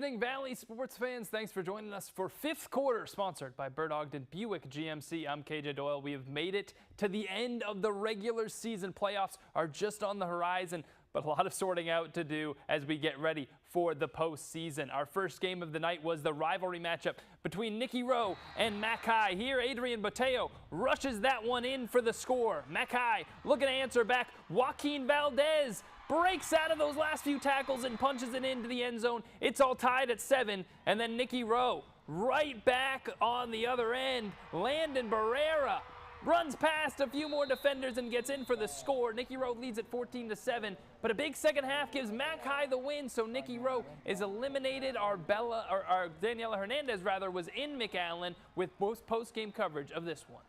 evening, Valley sports fans. Thanks for joining us for fifth quarter, sponsored by Bert Ogden Buick GMC. I'm KJ Doyle. We have made it to the end of the regular season. Playoffs are just on the horizon, but a lot of sorting out to do as we get ready for the postseason. Our first game of the night was the rivalry matchup between Nicky Rowe and Mackay. Here, Adrian Boteo rushes that one in for the score. Mackay looking to answer back. Joaquin Valdez breaks out of those last few tackles and punches it into the end zone. It's all tied at 7, and then Nicky Rowe right back on the other end. Landon Barrera runs past a few more defenders and gets in for the score. Nicky Rowe leads at 14-7, but a big second half gives Mackay the win, so Nicky Rowe is eliminated. Our Daniela Hernandez was in McAllen with most post-game coverage of this one.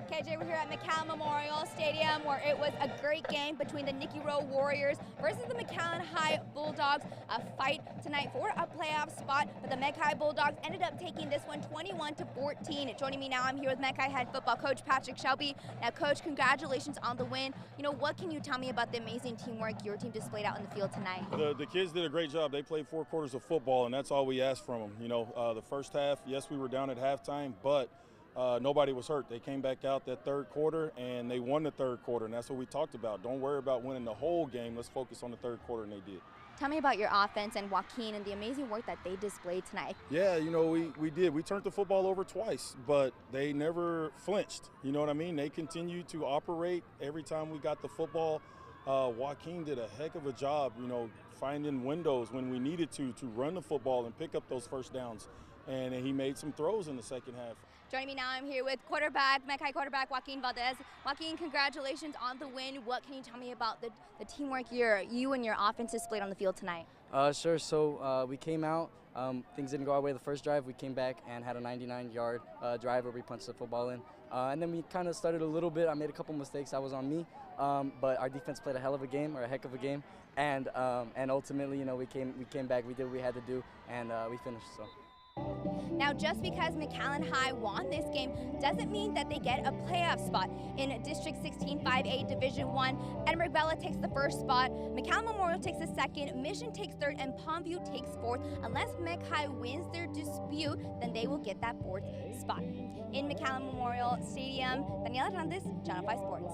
KJ, we're here at McAllen Memorial Stadium where it was a great game between the Nicky Rowe Warriors versus the McAllen High Bulldogs. A fight tonight for a playoff spot, but the Mackay Bulldogs ended up taking this one 21-14. Joining me now, I'm here with Mackay head football coach Patrick Shelby. Now, Coach, congratulations on the win. You know, what can you tell me about the amazing teamwork your team displayed out in the field tonight? The kids did a great job. They played 4 quarters of football, and that's all we asked from them. You know, the first half, yes, we were down at halftime, but nobody was hurt. They came back out that third quarter, and they won the third quarter, and that's what we talked about. Don't worry about winning the whole game. Let's focus on the third quarter, and they did. Tell me about your offense and Joaquin and the amazing work that they displayed tonight. Yeah, you know, we did. We turned the football over twice, but they never flinched. You know what I mean? They continued to operate every time we got the football. Joaquin did a heck of a job, you know, finding windows when we needed to run the football and pick up those first downs. And he made some throws in the second half. Joining me now, I'm here with Mackay quarterback Joaquin Valdez. Joaquin, congratulations on the win. What can you tell me about the teamwork you and your offense displayed on the field tonight? Sure. So we came out. Things didn't go our way the first drive. We came back and had a 99-yard drive where we punched the football in. And then we kind of started a little bit. I made a couple mistakes. That was on me. But our defense played a heck of a game. And ultimately, you know, we came back. We did what we had to do, and we finished. So. Now, just because McAllen High won this game doesn't mean that they get a playoff spot. In District 16 5A Division 1, Edinburg Bella takes the first spot, McAllen Memorial takes the second, Mission takes third, and Palmview takes fourth. Unless Mackay wins their dispute, then they will get that fourth spot. In McAllen Memorial Stadium, Daniela Hernandez, Channel 5 Sports.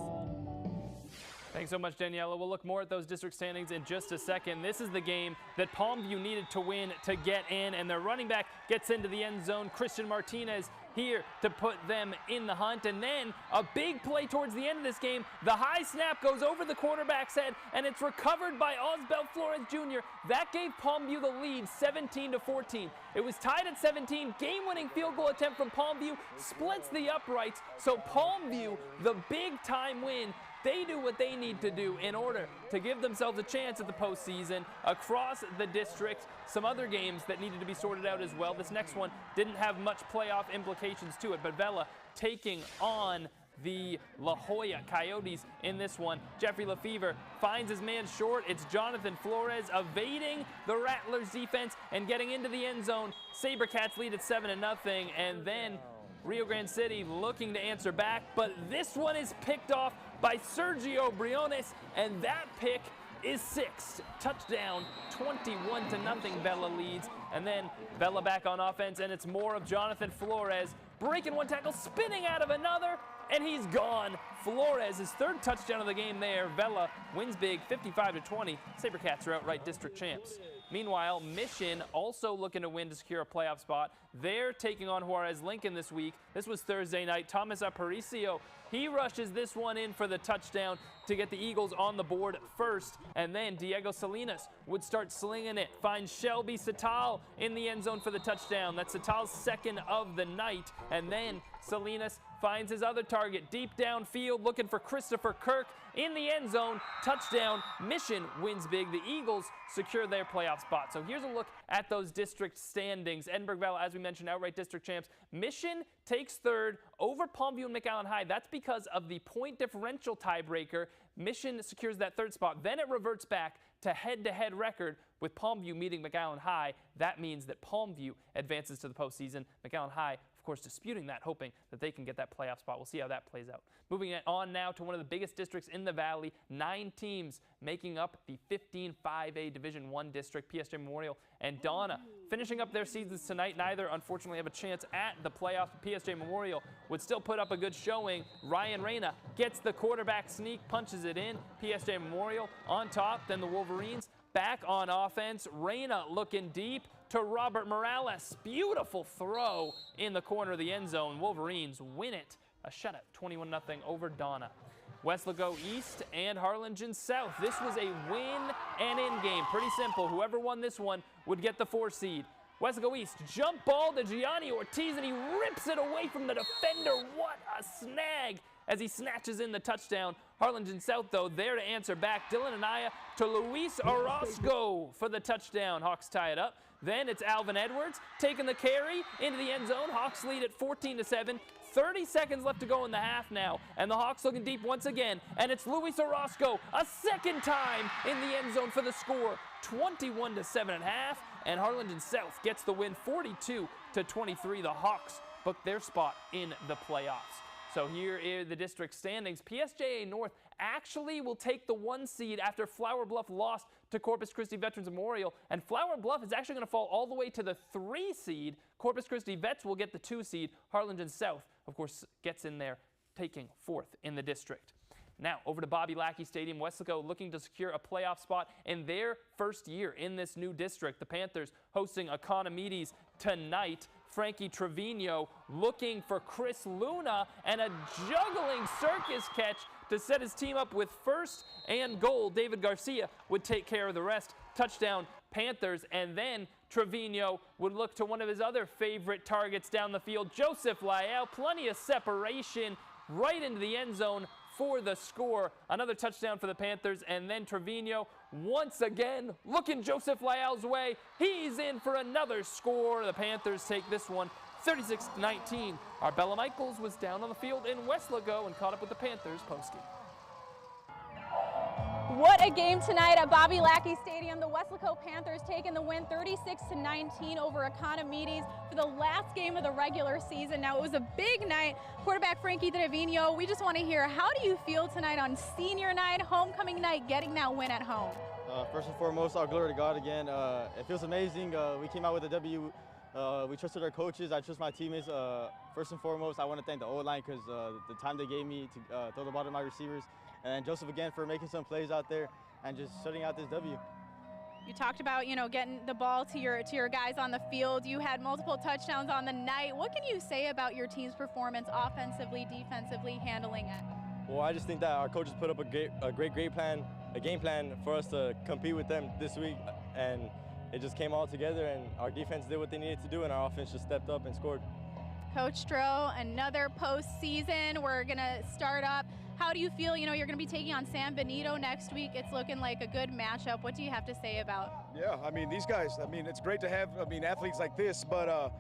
Thanks so much, Daniela. We'll look more at those district standings in just a second. This is the game that Palmview needed to win to get in, and their running back gets into the end zone. Christian Martinez here to put them in the hunt. And then a big play towards the end of this game. The high snap goes over the quarterback's head, and it's recovered by Osbel Flores Jr. That gave Palmview the lead, 17-14. It was tied at 17. Game-winning field goal attempt from Palmview splits the uprights. So Palmview, the big-time win. They do what they need to do in order to give themselves a chance at the postseason across the district. Some other games that needed to be sorted out as well. This next one didn't have much playoff implications to it, but Vela taking on the La Jolla Coyotes in this one. Jeffrey Lefevre finds his man short. It's Jonathan Flores evading the Rattlers defense and getting into the end zone. SaberCats lead at 7-0, and then Rio Grande City looking to answer back, but this one is picked off by Sergio Briones, and that pick is 6th. Touchdown, 21-0, Vela leads. And then Vela back on offense, and it's more of Jonathan Flores breaking one tackle, spinning out of another, and he's gone. Flores, his 3rd touchdown of the game there. Vela wins big, 55-20. SaberCats are outright district champs. Meanwhile, Mission also looking to win to secure a playoff spot. They're taking on Juarez Lincoln this week. This was Thursday night. Thomas Aparicio, he rushes this one in for the touchdown to get the Eagles on the board first. And then Diego Salinas would start slinging it. Finds Shelby Satal in the end zone for the touchdown. That's Satal's 2nd of the night. And then Salinas finds his other target deep downfield, looking for Christopher Kirk in the end zone. Touchdown. Mission wins big. The Eagles secure their playoff spot. So here's a look at those district standings. Edinburg Valley, as we mentioned, outright district champs. Mission takes 3rd over Palmview and McAllen High. That's because of the point differential tiebreaker. Mission secures that 3rd spot. Then it reverts back to head-to-head record with Palmview meeting McAllen High. That means that Palmview advances to the postseason. McAllen High, of course, disputing that, hoping that they can get that playoff spot. We'll see how that plays out. Moving on now to one of the biggest districts in the Valley. 9 teams making up the 15 5A Division I district. PSJA Memorial and Donna finishing up their seasons tonight. Neither, unfortunately, have a chance at the playoffs. PSJA Memorial would still put up a good showing. Ryan Reyna gets the quarterback sneak, punches it in. PSJA Memorial on top. Then the Wolverines back on offense. Reyna looking deep to Robert Morales. Beautiful throw in the corner of the end zone. Wolverines win it. A shutout, 21-0 over Donna. Weslaco East and Harlingen South. This was a win and in game. Pretty simple. Whoever won this one would get the 4 seed. Weslaco East jump ball to Gianni Ortiz, and he rips it away from the defender. What a snag as he snatches in the touchdown. Harlingen South, though, there to answer back. Dylan Anaya to Luis Orozco for the touchdown. Hawks tie it up. Then it's Alvin Edwards taking the carry into the end zone. Hawks lead at 14-7. 30 seconds left to go in the half now, and the Hawks looking deep once again, and it's Luis Orozco a second time in the end zone for the score. 21-7 at half, and Harlingen South gets the win 42-23. The Hawks book their spot in the playoffs. So here are the district standings. PSJA North actually will take the 1 seed after Flower Bluff lost to Corpus Christi Veterans Memorial, and Flower Bluff is actually going to fall all the way to the 3 seed. Corpus Christi Vets will get the 2 seed. Harlingen South, of course, gets in there, taking 4th in the district. Now, over to Bobby Lackey Stadium. Weslaco looking to secure a playoff spot in their first year in this new district. The Panthers hosting Economides tonight. Frankie Trevino looking for Chris Luna, and a juggling circus catch to set his team up with first and goal. David Garcia would take care of the rest. Touchdown Panthers, and then Trevino would look to one of his other favorite targets down the field, Joseph Lyell. Plenty of separation right into the end zone for the score. Another touchdown for the Panthers, and then Trevino once again looking Joseph Lyell's way. He's in for another score. The Panthers take this one 36-19. Arbella Michaels was down on the field in Weslaco and caught up with the Panthers postgame. What a game tonight at Bobby Lackey Stadium. The Weslaco Panthers taking the win 36-19 over Economides for the last game of the regular season. Now, it was a big night. Quarterback Frankie Trevino, we just want to hear, how do you feel tonight on senior night, homecoming night, getting that win at home? First and foremost, all glory to God again. It feels amazing. We came out with a W. We trusted our coaches. I trust my teammates. First and foremost, I want to thank the O-line because the time they gave me to throw the ball to my receivers. And Joseph again for making some plays out there and just shutting out this W. You talked about, getting the ball to your guys on the field. You had multiple touchdowns on the night. What can you say about your team's performance offensively, defensively, handling it? Well, I just think that our coaches put up a great game plan for us to compete with them this week, and it just came all together, and our defense did what they needed to do, and our offense just stepped up and scored. Coach Stroh, another postseason. We're going to start up. How do you feel? You're going to be taking on San Benito next week. It's looking like a good matchup. What do you have to say about? Yeah, these guys, it's great to have, athletes like this, but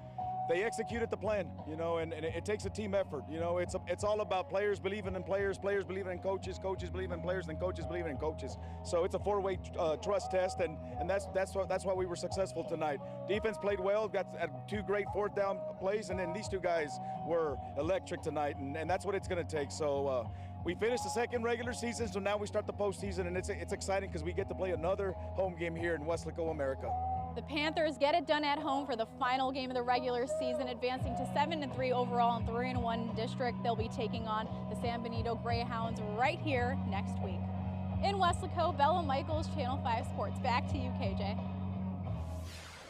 they executed the plan, and it takes a team effort. It's all about players believing in players, players believing in coaches, coaches believing in players, and coaches believing in coaches. So it's a 4-way trust test, and that's why we were successful tonight. Defense played well, got 2 great 4th down plays, and then these 2 guys were electric tonight, and that's what it's going to take. So we finished the 2nd regular season, so now we start the postseason, and it's exciting because we get to play another home game here in Weslaco, America. The Panthers get it done at home for the final game of the regular season, advancing to 7-3 overall and 3-1 district. They'll be taking on the San Benito Greyhounds right here next week. In Weslaco, Bella Michaels, Channel 5 Sports. Back to you, KJ.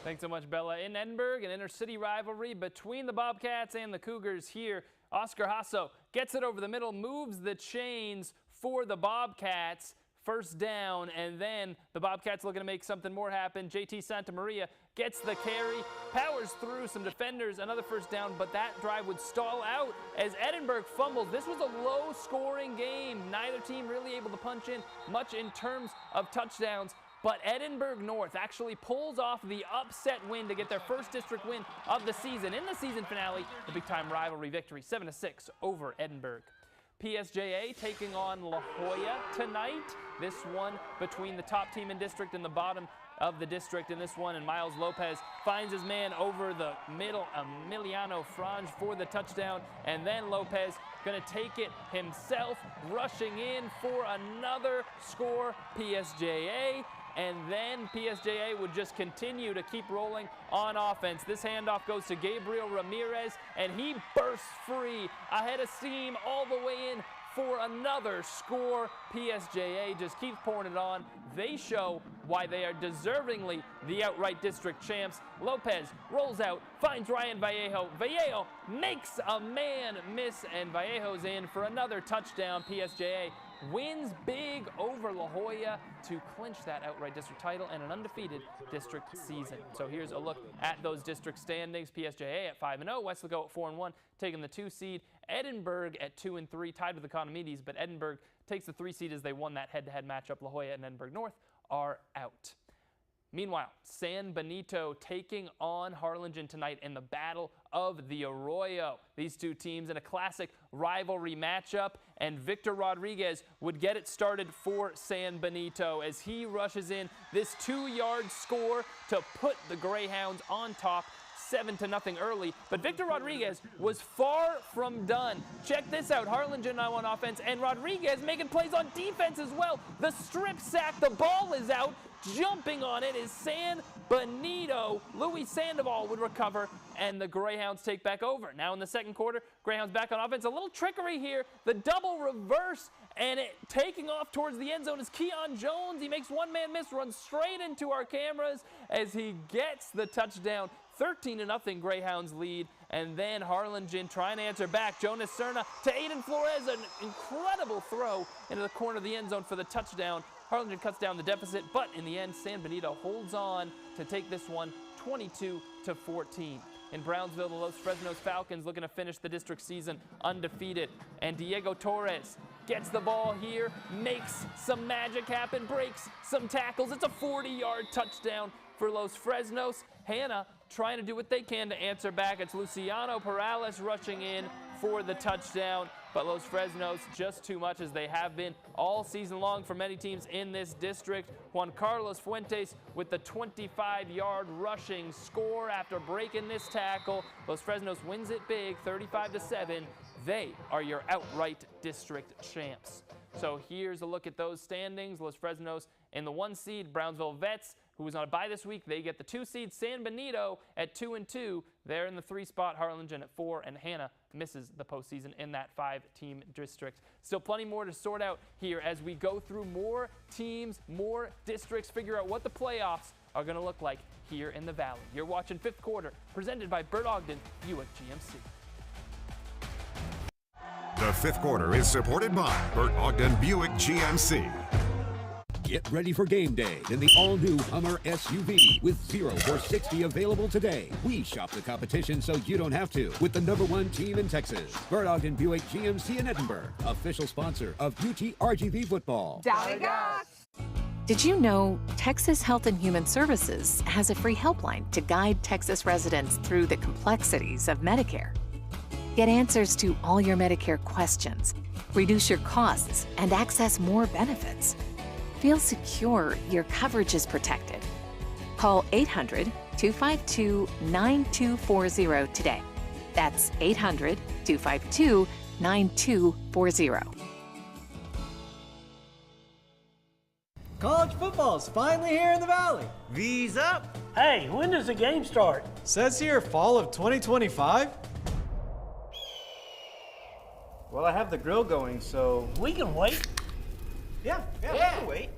Thanks so much, Bella. In Edinburg, an inter-city rivalry between the Bobcats and the Cougars here. Oscar Hasso gets it over the middle, moves the chains for the Bobcats. First down, and then the Bobcats looking to make something more happen. JT Santa Maria gets the carry, powers through some defenders, another first down, but that drive would stall out as Edinburg fumbles. This was a low-scoring game. Neither team really able to punch in much in terms of touchdowns, but Edinburg North actually pulls off the upset win to get their first district win of the season. In the season finale, the big-time rivalry victory, 7-6 over Edinburg. PSJA taking on La Jolla tonight. This one between the top team in district and the bottom of the district in this one, and Miles Lopez finds his man over the middle, Emiliano Frange for the touchdown, and then Lopez going to take it himself, rushing in for another score, PSJA. And then PSJA would just continue to keep rolling on offense. This handoff goes to Gabriel Ramirez, and he bursts free ahead of steam all the way in for another score. PSJA just keeps pouring it on. They show why they are deservingly the outright district champs. Lopez rolls out, finds Ryan Vallejo. Vallejo makes a man miss, and Vallejo's in for another touchdown. PSJA wins big over La Jolla to clinch that outright district title and an undefeated district season. So here's a look at those district standings. PSJA at 5-0, Weslaco at 4-1, taking the 2 seed. Edinburg at 2-3, tied with the Economides, but Edinburg takes the 3 seed as they won that head-to-head matchup. La Jolla and Edinburg North are out. Meanwhile, San Benito taking on Harlingen tonight in the Battle of the Arroyo. These two teams in a classic rivalry matchup, and Victor Rodriguez would get it started for San Benito as he rushes in this 2-yard score to put the Greyhounds on top 7-0 early, but Victor Rodriguez was far from done. Check this out, Harlingen now on offense, and Rodriguez making plays on defense as well. The strip sack, the ball is out. Jumping on it is San Benito. Louis Sandoval would recover, and the Greyhounds take back over. Now in the second quarter, Greyhounds back on offense. A little trickery here. The double reverse, and it taking off towards the end zone is Keon Jones. He makes one-man miss, runs straight into our cameras as he gets the touchdown. 13-0 Greyhounds lead, and then Harlingen trying to answer back. Jonas Cerna to Aiden Flores, an incredible throw into the corner of the end zone for the touchdown. Harlingen cuts down the deficit, but in the end, San Benito holds on to take this one 22-14. In Brownsville, the Los Fresnos Falcons looking to finish the district season undefeated, and Diego Torres gets the ball here, makes some magic happen, breaks some tackles. It's a 40-yard touchdown for Los Fresnos. Hannah trying to do what they can to answer back. It's Luciano Perales rushing in for the touchdown, but Los Fresnos just too much, as they have been all season long for many teams in this district. Juan Carlos Fuentes with the 25-yard rushing score after breaking this tackle. Los Fresnos wins it big, 35-7. They are your outright district champs. So here's a look at those standings. Los Fresnos in the 1 seed, Brownsville Vets, who was on a bye this week, they get the 2 seed. San Benito at 2-2. They're in the 3 spot. Harlingen at 4, and Hannah misses the postseason in that 5-team district. Still plenty more to sort out here as we go through more teams, more districts, figure out what the playoffs are going to look like here in the Valley. You're watching 5th Quarter, presented by Bert Ogden, Buick GMC. The 5th Quarter is supported by Bert Ogden Buick GMC. Get ready for game day in the all-new Hummer SUV with 0 or 60 available today. We shop the competition so you don't have to with the #1 team in Texas. Bert Ogden Buick GMC in Edinburg, official sponsor of UT RGV football. Did you know Texas Health and Human Services has a free helpline to guide Texas residents through the complexities of Medicare? Get answers to all your Medicare questions, reduce your costs, and access more benefits. Feel secure your coverage is protected. Call 800-252-9240 today. That's 800-252-9240. College football's finally here in the Valley. V's up. Hey, when does the game start? Says here fall of 2025. Well, I have the grill going, so... We can wait. Yeah, we can wait.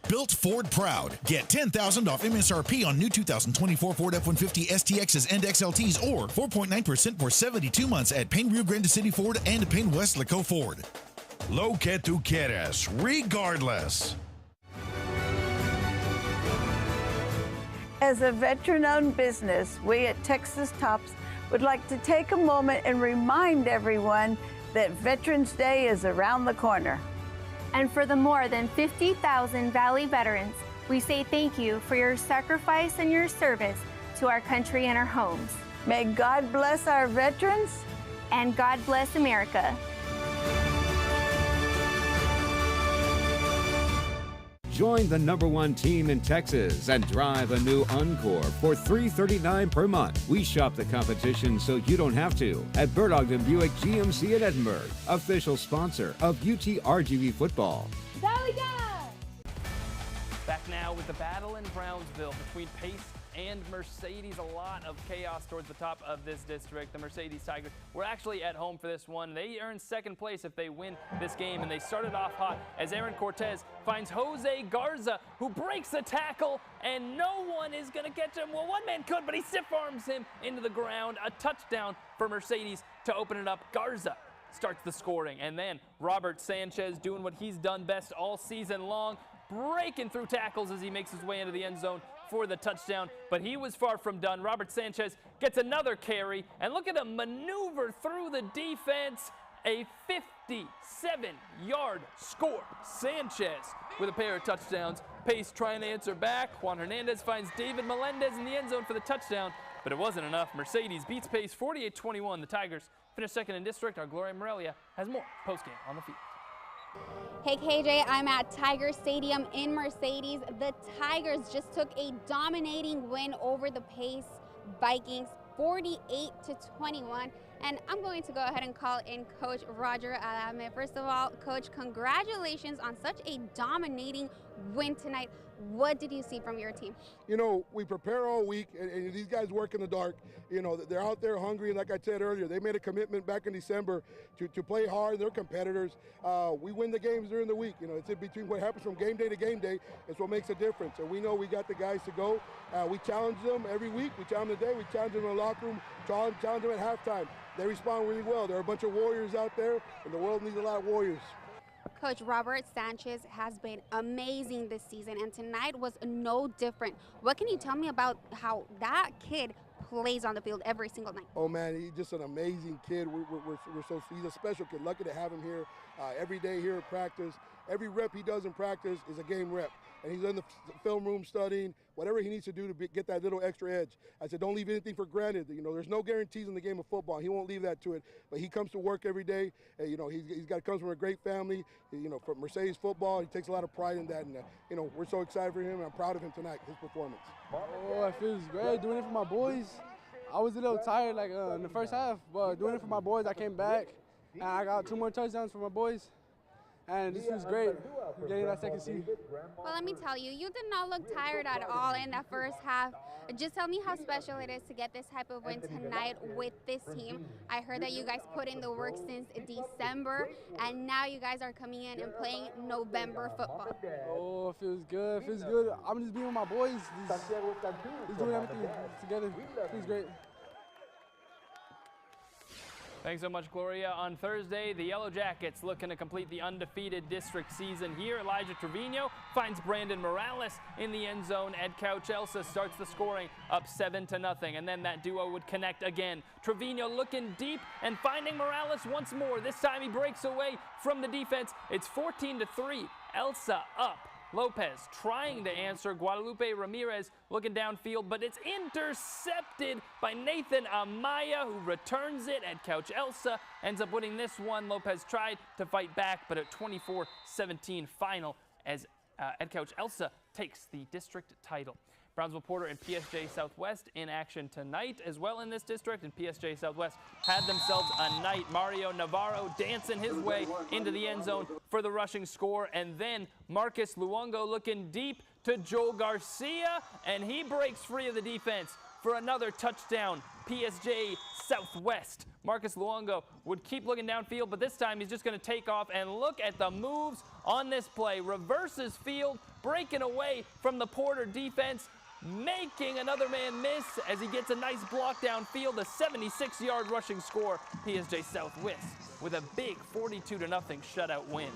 Built Ford proud. Get $10,000 off MSRP on new 2024 Ford F-150 STXs and XLTs, or 4.9% for 72 months at Payne Rio Grande City Ford and Payne Weslaco Ford. Lo que tú quieres, regardless. As a veteran-owned business, we at Texas Tops would like to take a moment and remind everyone that Veterans Day is around the corner. And for the more than 50,000 Valley veterans, we say thank you for your sacrifice and your service to our country and our homes. May God bless our veterans. And God bless America. Join the #1 team in Texas and drive a new Encore for $339 per month. We shop the competition so you don't have to at Bert Ogden Buick GMC in Edinburg, official sponsor of UT RGV football. Valley Gas! Back now with the battle in Brownsville between Pace and Mercedes. A lot of chaos towards the top of this district. The Mercedes Tigers were actually at home for this one. They earned second place if they win this game, and they started off hot as Aaron Cortez finds Jose Garza, who breaks a tackle, and no one is going to catch him. Well, one man could, but he stiff arms him into the ground. A touchdown for Mercedes to open it up. Garza starts the scoring, and then Robert Sanchez doing what he's done best all season long, breaking through tackles as he makes his way into the end zone for the touchdown, but he was far from done. Robert Sanchez gets another carry, and look at him maneuver through the defense. A 57-yard score. Sanchez with a pair of touchdowns. Pace trying to answer back. Juan Hernandez finds David Melendez in the end zone for the touchdown, but it wasn't enough. Mercedes beats Pace 48-21. The Tigers finish second in district. Our Gloria Morelia has more postgame on the field. Hey KJ, I'm at Tiger Stadium in Mercedes. The Tigers just took a dominating win over the Pace Vikings, 48-21. And I'm going to go ahead and call in Coach Roger Alame. First of all, Coach, congratulations on such a dominating win tonight. What did you see from your team? You know, we prepare all week, and these guys work in the dark. You know, they're out there hungry, and like I said earlier, they made a commitment back in December to play hard. They're competitors. We win the games during the week. You know, it's in between what happens from game day to game day. It's what makes a difference, and we know we got the guys to go. We challenge them every week. We challenge them today. We challenge them in the locker room. Challenge them at halftime. They respond really well. There are a bunch of warriors out there, and the world needs a lot of warriors. Coach, Robert Sanchez has been amazing this season, and tonight was no different. What can you tell me about how that kid plays on the field every single night? Oh man, he's just an amazing kid. He's a special kid. Lucky to have him here every day here at practice. Every rep he does in practice is a game rep. And he's in the film room studying, whatever he needs to do to get that little extra edge. I said, don't leave anything for granted. You know, there's no guarantees in the game of football. He won't leave that to it. But he comes to work every day. And, you know, comes from a great family. You know, from Mercedes football, he takes a lot of pride in that. And, you know, we're so excited for him, and I'm proud of him tonight, his performance. Oh, it feels great doing it for my boys. I was a little tired, like, in the first half, but doing it for my boys, I came back, and I got 2 more touchdowns for my boys. And this was great, getting that second seed. Well, let me tell you, you did not look tired at all in that first half. Just tell me how special it is to get this type of win tonight with this team. I heard that you guys put in the work since December, and now you guys are coming in and playing November football. Oh, it feels good. It feels good. I'm just being with my boys. Just doing everything together. It feels great. Thanks so much, Gloria. On Thursday, the Yellow Jackets looking to complete the undefeated district season here. Elijah Trevino finds Brandon Morales in the end zone. Edcouch-Elsa starts the scoring up 7-0, and then that duo would connect again. Trevino looking deep and finding Morales once more. This time he breaks away from the defense. It's 14-3. Elsa up. Lopez trying to answer. Guadalupe Ramirez looking downfield, but it's intercepted by Nathan Amaya, who returns it. Edcouch-Elsa ends up winning this one. Lopez tried to fight back, but at 24-17 final as Edcouch-Elsa takes the district title. Brownsville Porter and PSJ Southwest in action tonight as well in this district, and PSJ Southwest had themselves a night. Mario Navarro dancing his way into the end zone for the rushing score, and then Marcus Luongo looking deep to Joel Garcia, and he breaks free of the defense for another touchdown. PSJ Southwest. Marcus Luongo would keep looking downfield, but this time he's just going to take off, and look at the moves on this play. Reverses field, breaking away from the Porter defense, making another man miss as he gets a nice block downfield. A 76-yard rushing score. PSJ Southwest with a big 42-0 shutout win.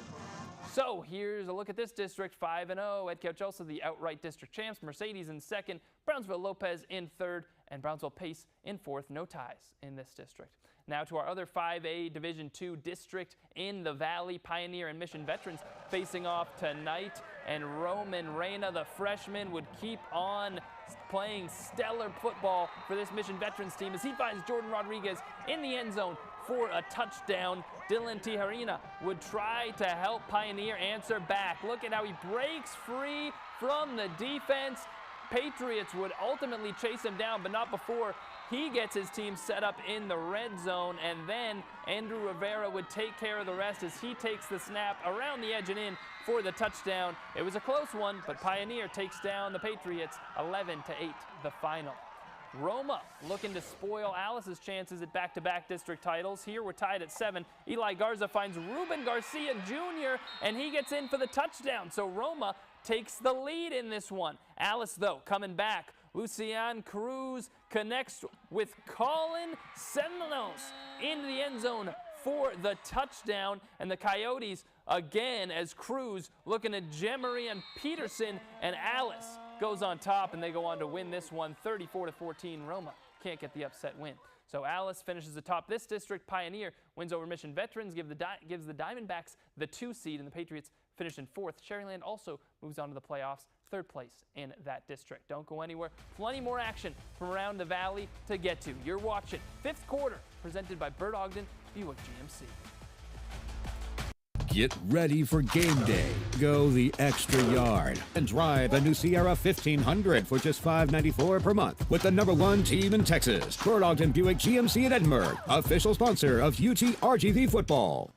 So here's a look at this district. 5-0. Edcouch-Elsa, the outright district champs. Mercedes in second. Brownsville Lopez in third. And Brownsville Pace in fourth. No ties in this district. Now to our other 5A Division II district in the Valley. Pioneer and Mission Veterans facing off tonight. And Roman Reyna, the freshman, would keep on playing stellar football for this Mission Veterans team as he finds Jordan Rodriguez in the end zone for a touchdown. Dylan Tijerina would try to help Pioneer answer back. Look at how he breaks free from the defense. Patriots would ultimately chase him down, but not before he gets his team set up in the red zone, and then Andrew Rivera would take care of the rest as he takes the snap around the edge and in for the touchdown. It was a close one, but Pioneer takes down the Patriots 11-8, the final. Roma looking to spoil Alice's chances at back-to-back district titles. Here we're tied at 7. Eli Garza finds Ruben Garcia Jr., and he gets in for the touchdown. So Roma takes the lead in this one. Alice, though, coming back. Lucian Cruz connects with Colin Semenos into the end zone for the touchdown. And the Coyotes again as Cruz looking at Jemery and Peterson, and Alice goes on top, and they go on to win this one 34-14. Roma can't get the upset win. So Alice finishes atop this district. Pioneer wins over Mission Veterans, gives the Diamondbacks the 2 seed, and the Patriots finish in 4th. Sherryland also moves on to the playoffs, 3rd place in that district. Don't go anywhere. Plenty more action from around the valley to get to. You're watching 5th quarter, presented by Bert Ogden Buick GMC. Get ready for game day. Go the extra yard and drive a new Sierra 1500 for just $594 per month with the #1 team in Texas. Bert Ogden Buick GMC in Edinburg, official sponsor of UT RGV football.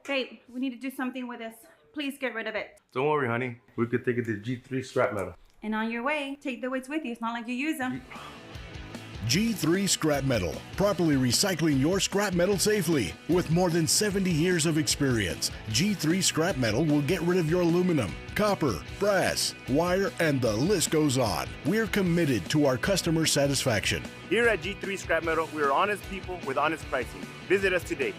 Babe, we need to do something with this. Please get rid of it. Don't worry, honey. We could take it to G3 scrap metal. And on your way, take the weights with you. It's not like you use them. G3 Scrap Metal, properly recycling your scrap metal safely. With more than 70 years of experience, G3 Scrap Metal will get rid of your aluminum, copper, brass, wire, and the list goes on. We're committed to our customer satisfaction. Here at G3 Scrap Metal, we are honest people with honest pricing. Visit us today.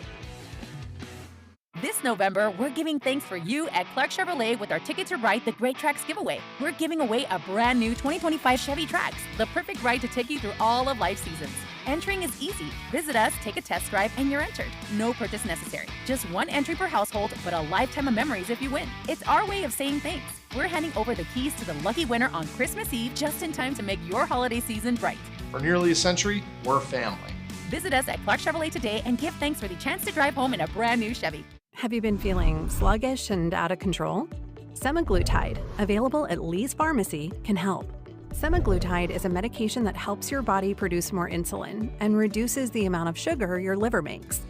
This November, we're giving thanks for you at Clark Chevrolet with our Ticket to Ride the Great Tracks giveaway. We're giving away a brand new 2025 Chevy Trax, the perfect ride to take you through all of life seasons. Entering is easy. Visit us, take a test drive, and you're entered. No purchase necessary. Just 1 entry per household, but a lifetime of memories if you win. It's our way of saying thanks. We're handing over the keys to the lucky winner on Christmas Eve, just in time to make your holiday season bright. For nearly a century, we're family. Visit us at Clark Chevrolet today and give thanks for the chance to drive home in a brand new Chevy. Have you been feeling sluggish and out of control? Semaglutide, available at Lee's Pharmacy, can help. Semaglutide is a medication that helps your body produce more insulin and reduces the amount of sugar your liver makes.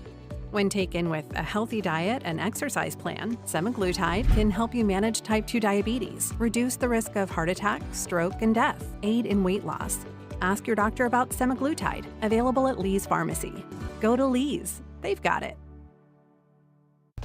When taken with a healthy diet and exercise plan, semaglutide can help you manage type 2 diabetes, reduce the risk of heart attack, stroke, and death, aid in weight loss. Ask your doctor about semaglutide, available at Lee's Pharmacy. Go to Lee's. They've got it.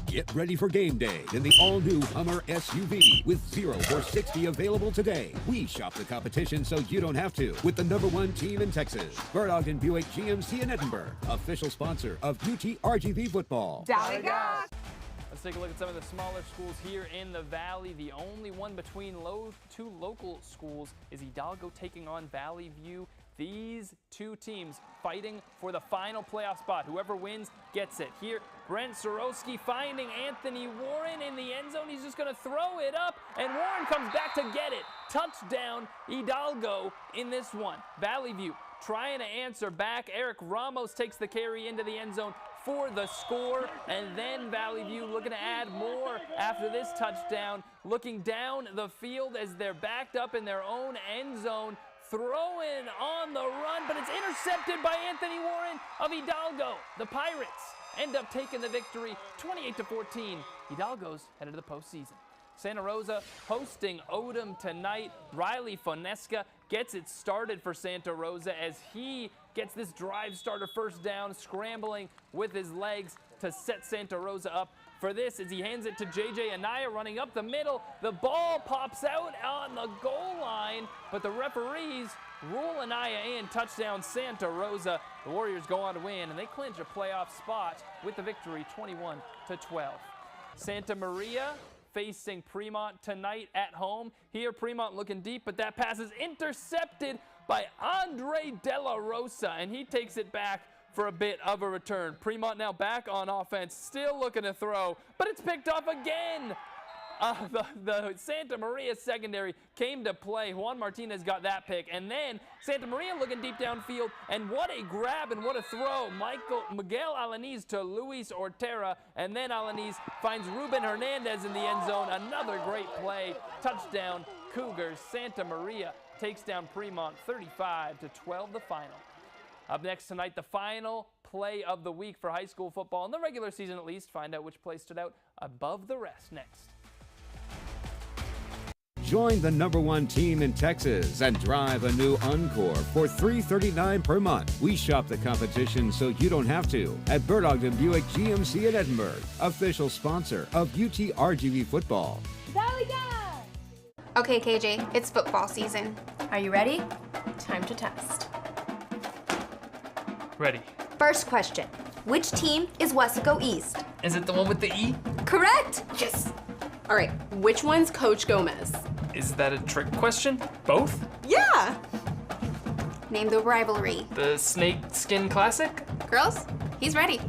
Get ready for game day in the all-new Hummer SUV with 0 for 60 available today. We shop the competition so you don't have to with the #1 team in Texas. Bert Ogden Buick GMC in Edinburg, official sponsor of UT RGV football. Let's take a look at some of the smaller schools here in the Valley. The only one between 2 local schools is Hidalgo taking on Valley View. These 2 teams fighting for the final playoff spot. Whoever wins gets it. Here, Brent Sorowski finding Anthony Warren in the end zone. He's just going to throw it up, and Warren comes back to get it. Touchdown, Hidalgo in this one. Valley View trying to answer back. Eric Ramos takes the carry into the end zone for the score, and then Valley View looking to add more after this touchdown. Looking down the field as they're backed up in their own end zone. Throwing on the run, but it's intercepted by Anthony Warren of Hidalgo. The Pirates end up taking the victory 28-14. Hidalgo's headed to the postseason. Santa Rosa hosting Odom tonight. Riley Fonesca gets it started for Santa Rosa as he gets this drive starter first down, scrambling with his legs to set Santa Rosa up for this as he hands it to JJ Anaya running up the middle. The ball pops out on the goal line, but the referees rule Anaya in. Touchdown Santa Rosa. The Warriors go on to win, and they clinch a playoff spot with the victory 21-12. Santa Maria facing Fremont tonight at home. Here Fremont looking deep, but that pass is intercepted by Andre De La Rosa, and he takes it back for a bit of a return. Fremont now back on offense, still looking to throw, but it's picked off again. The Santa Maria secondary came to play. Juan Martinez got that pick, and then Santa Maria looking deep downfield, and what a grab and what a throw. Miguel Alaniz to Luis Ortera, and then Alaniz finds Ruben Hernandez in the end zone. Another great play. Touchdown Cougars. Santa Maria takes down Fremont 35-12, the final. Up next tonight, the final play of the week for high school football, in the regular season at least. Find out which play stood out above the rest next. Join the #1 team in Texas and drive a new Encore for $339 per month. We shop the competition so you don't have to at Bert Ogden Buick GMC in Edinburg, official sponsor of UT RGV football. Valley H.S! Okay, KJ, it's football season. Are you ready? Time to test. Ready. First question. Which team is Weslaco East? Is it the one with the E? Correct! Yes! All right, which one's Coach Gomez? Is that a trick question? Both? Yeah! Name the rivalry. The Snake Skin Classic? Girls, he's ready.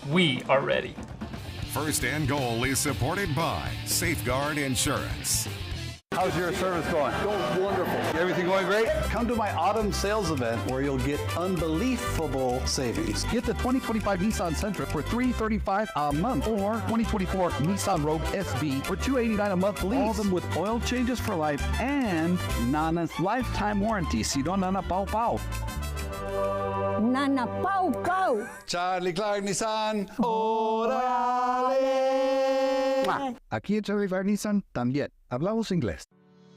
We are ready. First and Goal is supported by Safeguard Insurance. How's your service going? Going wonderful. Everything going great? Come to my autumn sales event where you'll get unbelievable savings. Get the 2025 Nissan Sentra for $335 a month, or 2024 Nissan Rogue SB for $289 a month lease. All of them with oil changes for life and Nana's lifetime warranty. Si don Nana Pau Pau. Nana Pau Pau. Charlie Clark Nissan. Orale. Aquí en Charlie Clark Nissan también hablamos inglés.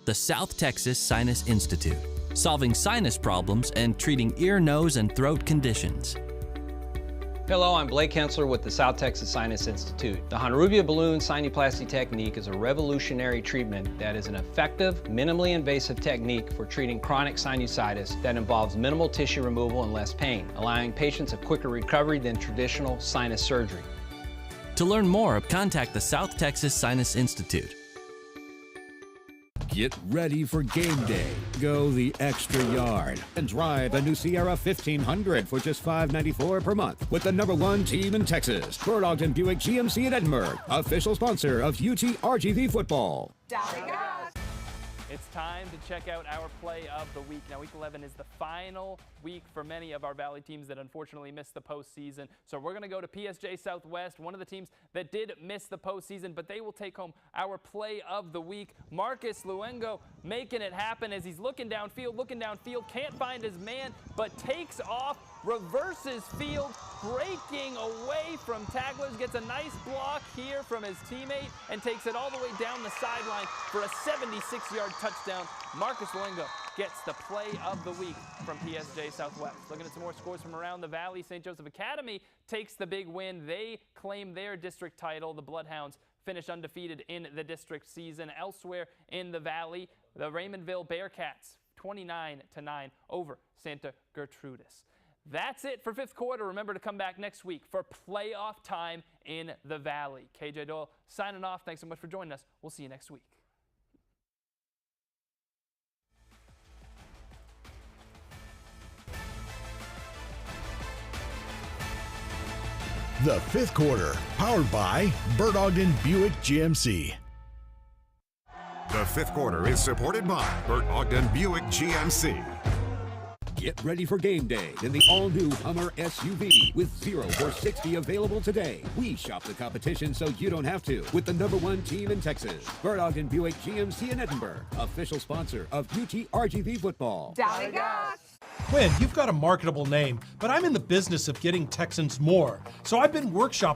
The South Texas Sinus Institute, solving sinus problems and treating ear, nose, and throat conditions. Hello, I'm Blake Hensler with the South Texas Sinus Institute. The Honrubia balloon sinuplasty technique is a revolutionary treatment that is an effective, minimally invasive technique for treating chronic sinusitis that involves minimal tissue removal and less pain, allowing patients a quicker recovery than traditional sinus surgery. To learn more, contact the South Texas Sinus Institute. Get ready for game day. Go the extra yard and drive a new Sierra 1500 for just $594 per month with the #1 team in Texas, Bert Ogden Buick GMC in Edinburg, official sponsor of UT RGV football. It's time to check out our play of the week. Now, Week 11 is the final week for many of our Valley teams that unfortunately missed the postseason. So we're going to go to PSJ Southwest, one of the teams that did miss the postseason, but they will take home our play of the week. Marcus Luengo making it happen as he's looking downfield, can't find his man, but takes off, reverses field, breaking away from tacklers, gets a nice block here from his teammate, and takes it all the way down the sideline for a 76-yard touchdown. Marcus Luengo gets the play of the week from PSJ Southwest. Looking at some more scores from around the Valley, St. Joseph Academy takes the big win. They claim their district title. The Bloodhounds finish undefeated in the district season. Elsewhere in the Valley, the Raymondville Bearcats 29-9 over Santa Gertrudis. That's it for fifth quarter. Remember to come back next week for playoff time in the Valley. KJ Doyle signing off. Thanks so much for joining us. We'll see you next week. The Fifth Quarter, powered by Bert Ogden Buick GMC. The Fifth Quarter is supported by Bert Ogden Buick GMC. Get ready for game day in the all-new Hummer SUV with 0 for 60 available today. We shop the competition so you don't have to with the #1 team in Texas, Bert Ogden Buick GMC in Edinburg, official sponsor of UT RGV football. Quinn, you've got a marketable name, but I'm in the business of getting Texans more. So I've been workshopping